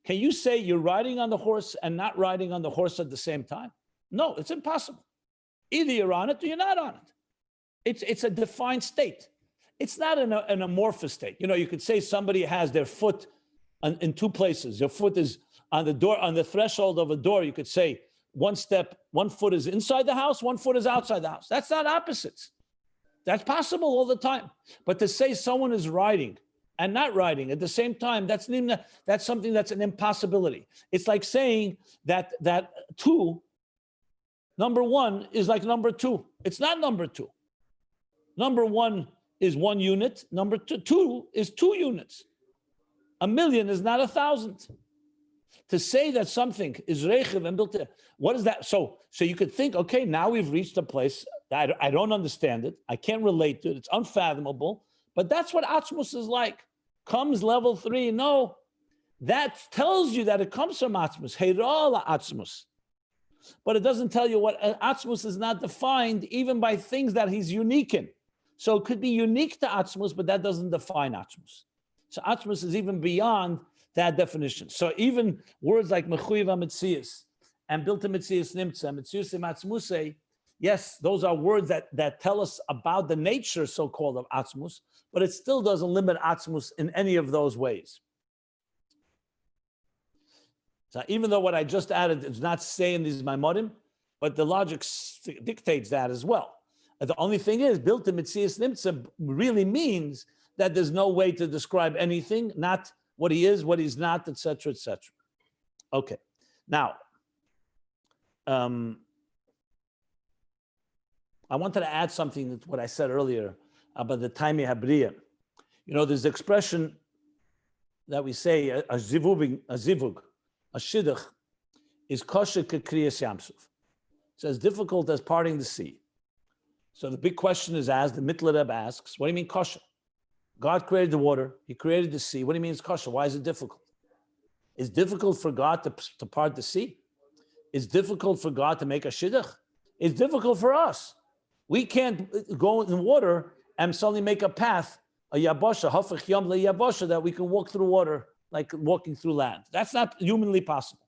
Can you say you're riding on the horse and not riding on the horse at the same time? No, it's impossible. Either you're on it or you're not on it. It's a defined state. It's not an amorphous state. You know, you could say somebody has their foot in two places. Your foot is on the door, on the threshold of a door. You could say one foot is inside the house, one foot is outside the house. That's not opposites. That's possible all the time. But to say someone is riding and not riding at the same time, that's something that's an impossibility. It's like saying that number one is like number two. It's not number two. Number one is 1 unit. Number two is 2 units. 1,000,000 is not 1,000. To say that something is rechiv and built, what is that? So you could think, okay, now we've reached a place that I don't understand it. I can't relate to it. It's unfathomable. But that's what Atzmus is like. Comes level 3. No, that tells you that it comes from Atzmus. Heirah Atzmus. But it doesn't tell you what Atzmus is not defined even by things that he's unique in. So it could be unique to Atzmus, but that doesn't define Atzmus. So Atzmus is even beyond that definition. So even words like mechuyev mitzias and bilta mitzias nimtza, mitzias atzmusei, yes, those are words that tell us about the nature, so-called, of Atzmus, but it still doesn't limit Atzmus in any of those ways. So even though what I just added is not saying these Maimorim, but the logic dictates that as well. And the only thing is, bilta mitzias nimtza really means that there's no way to describe anything, not what he is, what he's not, etc., etc. Okay, now, I wanted to add something to what I said earlier about the Taimi Habriya. You know, there's the expression that we say, a zivug, a shidduch, is kosher kekriyas yamsuf. It's as difficult as parting the sea. So the big question is asked, the Mittler Rebbe asks, what do you mean kosher? God created the water. He created the sea. What do you mean it's kosher? Why is it difficult? It's difficult for God to part the sea. It's difficult for God to make a shidduch. It's difficult for us. We can't go in water and suddenly make a path, a yabosha, hafech yom le yabosha, that we can walk through water like walking through land. That's not humanly possible.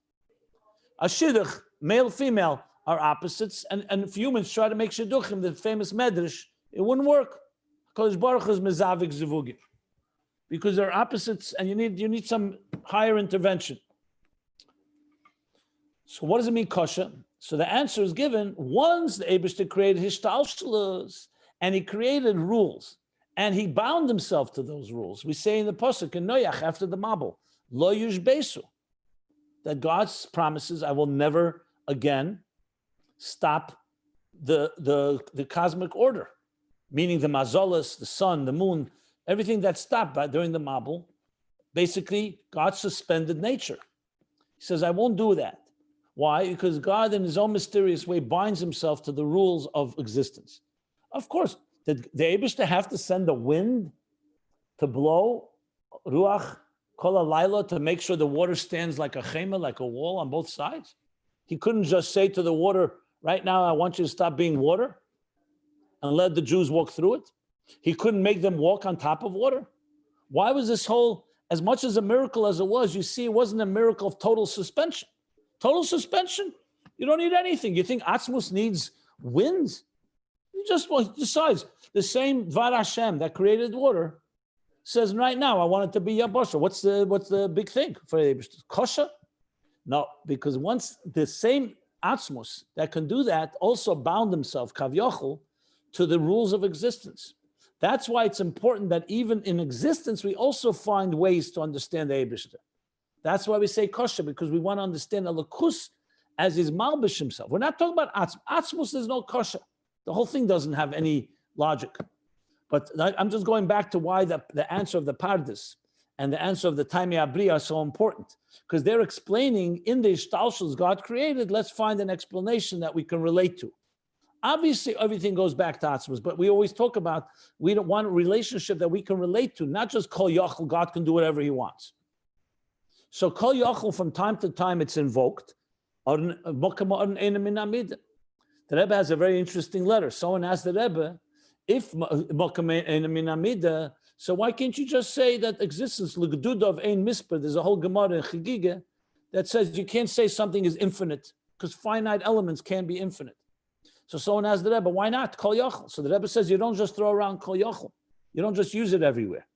A shidduch, male, female, are opposites. And if humans try to make shidduchim, the famous medrash, it wouldn't work. Because Baruch is mezavik zivugim, because they're opposites, and you need some higher intervention. So what does it mean kosher? So the answer is given once the Eibishter created hishtalshlus, and he created rules, and he bound himself to those rules. We say in the pasuk in Noach after the Mabul, lo yushbesu, that God promises, I will never again stop the cosmic order. Meaning the mazolas, the sun, the moon, everything that stopped during the Mabul, basically God suspended nature. He says, I won't do that. Why? Because God in his own mysterious way binds himself to the rules of existence. Of course, did the Eibishter have to send the wind to blow, ruach kol halayla, to make sure the water stands like a chema, like a wall on both sides? He couldn't just say to the water, right now I want you to stop being water, and let the Jews walk through it? He couldn't make them walk on top of water? Why was this whole, as much as a miracle as it was, you see, it wasn't a miracle of total suspension. Total suspension? You don't need anything. You think Atzmus needs winds? You just, well, decides. The same Dvar Hashem that created water says right now, I want it to be Yabasha. What's the big thing for Kosher? No, because once the same Atzmus that can do that also bound himself, Kavyochel, to the rules of existence. That's why it's important that even in existence, we also find ways to understand the Eibishter. That's why we say kosher, because we want to understand Elokus as his malbish himself. We're not talking about Atzmus. Atzmus is no kosher. The whole thing doesn't have any logic. But I'm just going back to why the answer of the Pardes and the answer of the Taimei Abri are so important. Because they're explaining in the Ishtalshus God created, let's find an explanation that we can relate to. Obviously, everything goes back to Atzmus, but we always talk about we don't want a relationship that we can relate to, not just Kol Yachol, God can do whatever he wants. So Kol Yachol, from time to time, it's invoked. The Rebbe has a very interesting letter. Someone asked the Rebbe, if so why can't you just say that existence, l'geduda of ein misper, there's a whole Gemara in Chagiga that says you can't say something is infinite, because finite elements can be infinite. So someone asked the Rebbe, why not Kol Yachol? So the Rebbe says, you don't just throw around Kol Yachol. You don't just use it everywhere.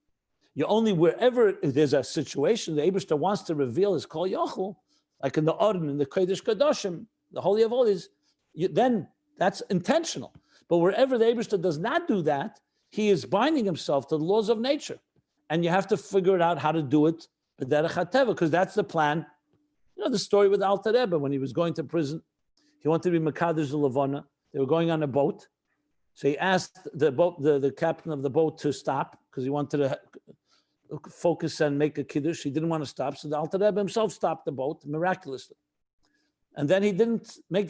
You only, wherever there's a situation, the Eibishter wants to reveal his Kol Yachol, like in the Orden, in the Kodesh Kadoshim, the Holy of Holies, then that's intentional. But wherever the Eibishter does not do that, he is binding himself to the laws of nature. And you have to figure out how to do it, because that's the plan. You know the story with Alter Rebbe when he was going to prison. He wanted to be Mekadosh Levana. They were going on a boat. So he asked the captain of the boat to stop because he wanted to focus and make a kiddush. He didn't want to stop. So the Alter Rebbe himself stopped the boat miraculously. And then he didn't make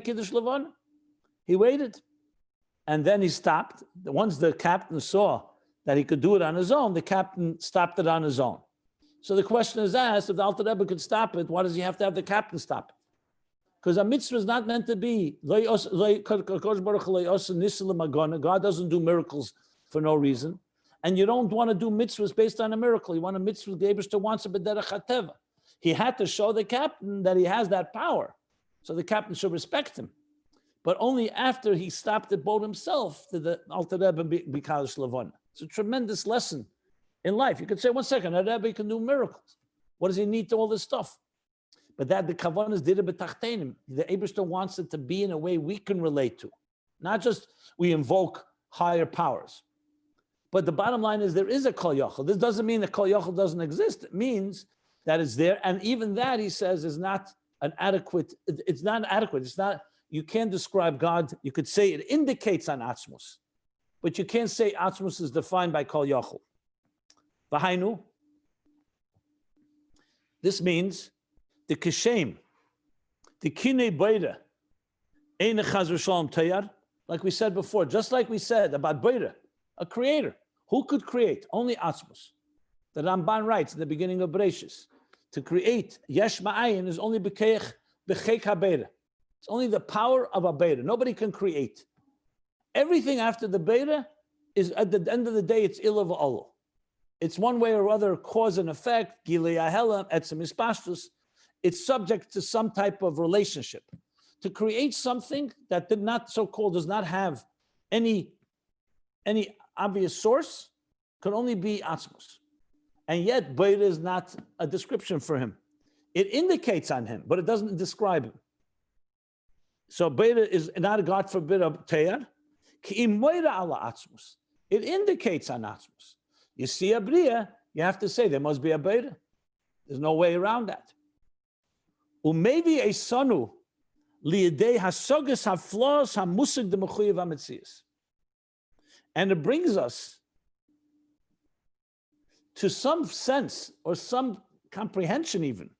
kiddush Levana. He waited. And then he stopped. Once the captain saw that he could do it on his own, the captain stopped it on his own. So the question is asked, if the Alter Rebbe could stop it, why does he have to have the captain stop it? Because a mitzvah is not meant to be. God doesn't do miracles for no reason. And you don't want to do mitzvahs based on a miracle. You want a mitzvah, the Eibishter wants a b'derech hateva. He had to show the captain that he has that power. So the captain should respect him. But only after he stopped the boat himself did the Alter Rebbe be Kadosh Levana. It's a tremendous lesson in life. You could say, 1 second, a Rebbe can do miracles. What does he need to all this stuff? But that the Kavanas did it b'tachtenim. The Eibishter wants it to be in a way we can relate to. Not just we invoke higher powers. But the bottom line is there is a Kol Yachol. This doesn't mean that Kol Yachol doesn't exist. It means that it's there. And even that, he says, is not an adequate, it's not adequate. It's not, you can't describe God. You could say it indicates an Atzmus. But you can't say Atzmus is defined by Kol Yachol. V'hainu. This means the kishem, the kinei beira, ein chaz v'shalom tayar, like we said before, just like we said about beira, a creator. Who could create? Only Atzmus. The Ramban writes in the beginning of Bereshis, to create yesh ma'ayin is only b'cheich habeira. It's only the power of a beira. Nobody can create. Everything after the beira is, at the end of the day, it's ilah v'olo. It's one way or other cause and effect, gilei ahela, etzem ispashtus. It's subject to some type of relationship. To create something that did not, so-called, does not have any obvious source, could only be Atzmus. And yet, Beira is not a description for him. It indicates on him, but it doesn't describe him. So Beira is not, God forbid, a Teyar. Ki'im Beira ala Atzmus. It indicates on Atzmus. You see a Bria, you have to say there must be a Beira. There's no way around that. Umevi a sonu liidei hasogas haflos hamusig de mechuyev hametzias. And it brings us to some sense or some comprehension even.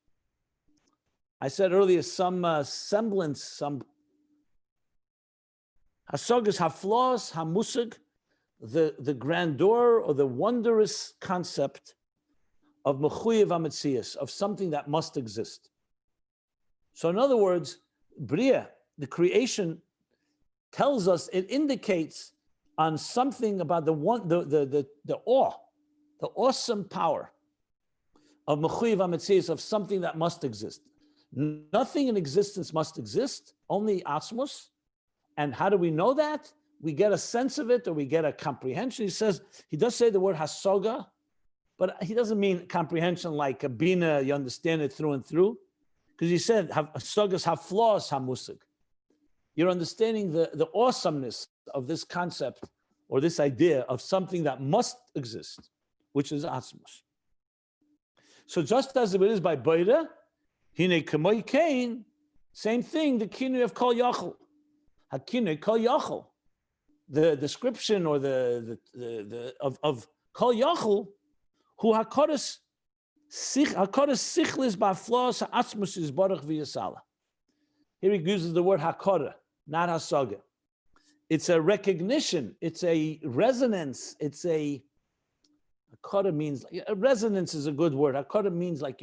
I said earlier, some semblance, some hasogas haflos hamusig, the grandeur or the wondrous concept of mechuyev hametzias, of something that must exist. So in other words, Bria, the creation, tells us, it indicates on something about the awe, the awesome power of mechuyev hametzius, of something that must exist. Nothing in existence must exist, only atzmos. And how do we know that? We get a sense of it, or we get a comprehension. He does say the word hasoga, but he doesn't mean comprehension like a bina, you understand it through and through. Because he said, hasogas have flaws, hamusig. You're understanding the awesomeness of this concept or this idea of something that must exist, which is atzmos. So just as it is by Beira, hine k'moy kain, same thing, the kinui of kol yachol. Hakinui kol yachol. The description or the kol yachol, who hakodas sichlis ba'flos ha'atzmus is baruch v'yasala. Here he uses the word hakoda, not hasaga. It's a recognition. It's a resonance. It's a hakoda means, a resonance is a good word. Hakoda means like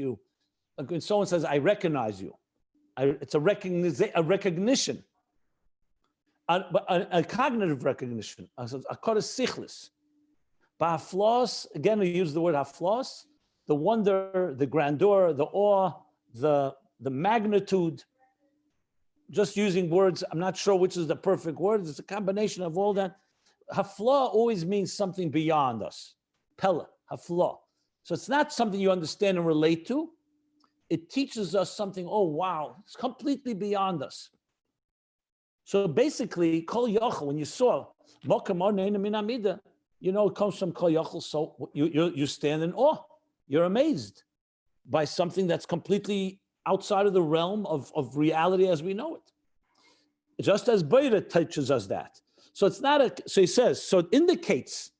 when someone says, I recognize you. It's a recognition. A cognitive recognition, a hakoda sichlis. Ba'flos, again, we use the word haflos, the wonder, the grandeur, the awe, the magnitude. Just using words, I'm not sure which is the perfect word. It's a combination of all that. Hafla always means something beyond us. Pella, hafla. So it's not something you understand and relate to. It teaches us something, oh wow, it's completely beyond us. So basically, kol yachol, when you saw, you know, it comes from kol yachol, so you stand in awe. You're amazed by something that's completely outside of the realm of reality as we know it. Just as Beira teaches us that. So it's not so he says, so it indicates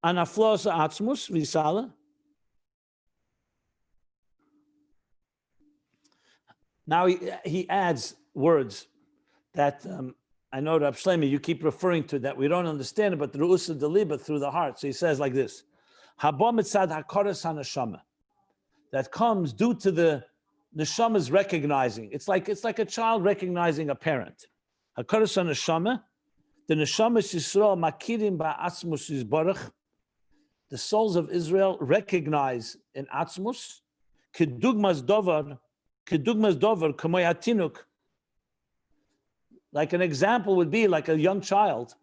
anaflos atzmus visala. Now he adds words that I know, Rab Shlomi, you keep referring to that we don't understand it, but the ru'usa deliba through the heart. So he says like this: Haba mitzad hakoras hanashama, that comes due to the neshama's recognizing. It's like a child recognizing a parent. Hakoras hanashama, the neshamas Yisrael makirim ba'atzmus yisbarach. The souls of Israel recognize in atzmus kedugmas dover kamoy hatinuk. Like an example would be like a young child.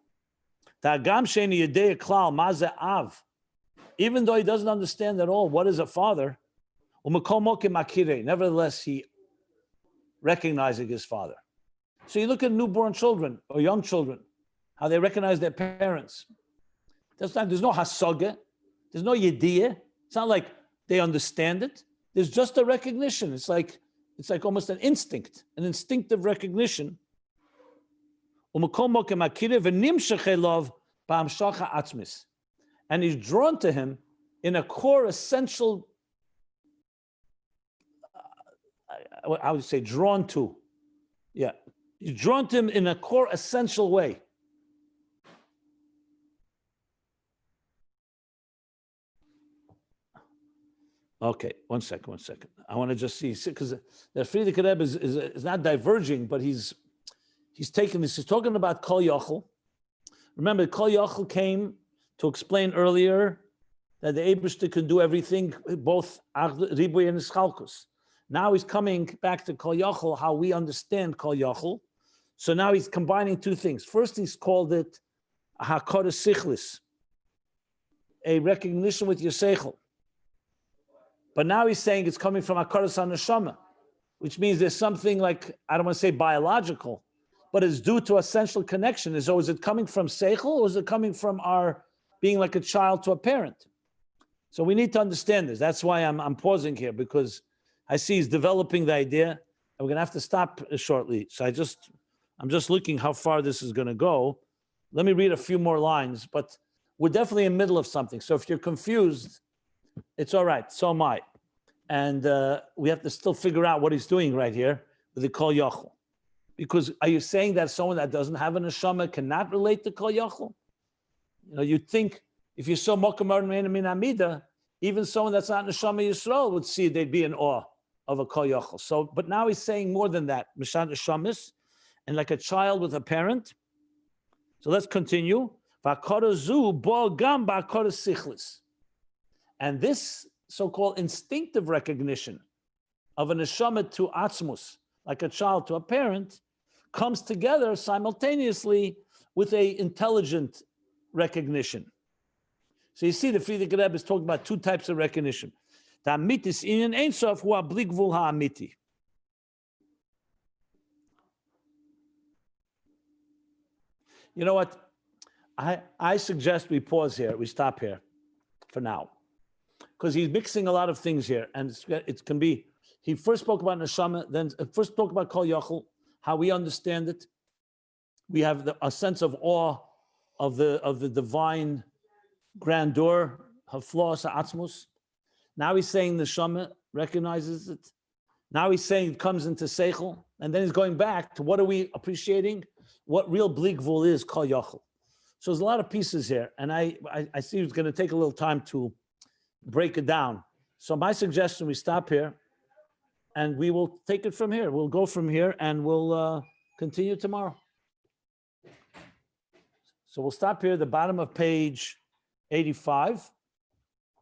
Even though he doesn't understand at all what is a father, nevertheless he recognizing his father. So you look at newborn children or young children, how they recognize their parents. There's no hasaga, there's no yediyah. It's not like they understand it. There's just a recognition. It's like almost an instinct, an instinctive recognition. And he's drawn to him in a core essential, I would say drawn to. Yeah. He's drawn to him in a core essential way. Okay, one second. I want to just see, because the Frierdiker Rebbe is not diverging, but he's taking this. He's talking about Kol Yachol. Remember, Kol Yachol came to explain earlier that the Eibishter can do everything, both Riboy and Ischalkus. Now he's coming back to Kol Yachol, how we understand Kol Yachol. So now he's combining two things. First, he's called it Hakoda Sichlis, a recognition with your seichel. But now he's saying it's coming from Hakodas HaNeshama, which means there's something like, I don't want to say biological, but it's due to essential connection. So is it coming from seichel, or is it coming from our being like a child to a parent? So we need to understand this. That's why I'm pausing here, because I see he's developing the idea, and we're going to have to stop shortly. So I'm just looking how far this is going to go. Let me read a few more lines, but we're definitely in the middle of something. So if you're confused, it's all right. So am I. And we have to still figure out what he's doing right here with the Kol Yachol. Because are you saying that someone that doesn't have a neshama cannot relate to Kol Yachol? You know, you'd think if you saw Mokamar Min Amida, even someone that's not neshama Yisrael would see they'd be in awe of a Kol Yachol. So, but now he's saying more than that. Mishan neshamis, and like a child with a parent. So let's continue. And this so-called instinctive recognition of a neshama to atzmus, like a child to a parent, comes together simultaneously with a intelligent recognition. So you see, the Frierdiker Rebbe is talking about two types of recognition. The amitis inyan ein sof hu bli gvul ha'amiti. You know what? I suggest we pause here. We stop here for now, because he's mixing a lot of things here, and it can be. He first spoke about neshama, then first spoke about kol yachol, how we understand it. We have a sense of awe of the divine grandeur, haflos ha'atzmus. Now he's saying the neshama recognizes it. Now he's saying it comes into seichel, and then he's going back to what are we appreciating? What real bli gvul is kol yachol. So there's a lot of pieces here, and I see it's going to take a little time to break it down. So my suggestion, we stop here, and we will take it from here. We'll go from here, and we'll continue tomorrow. So we'll stop here at the bottom of page 85.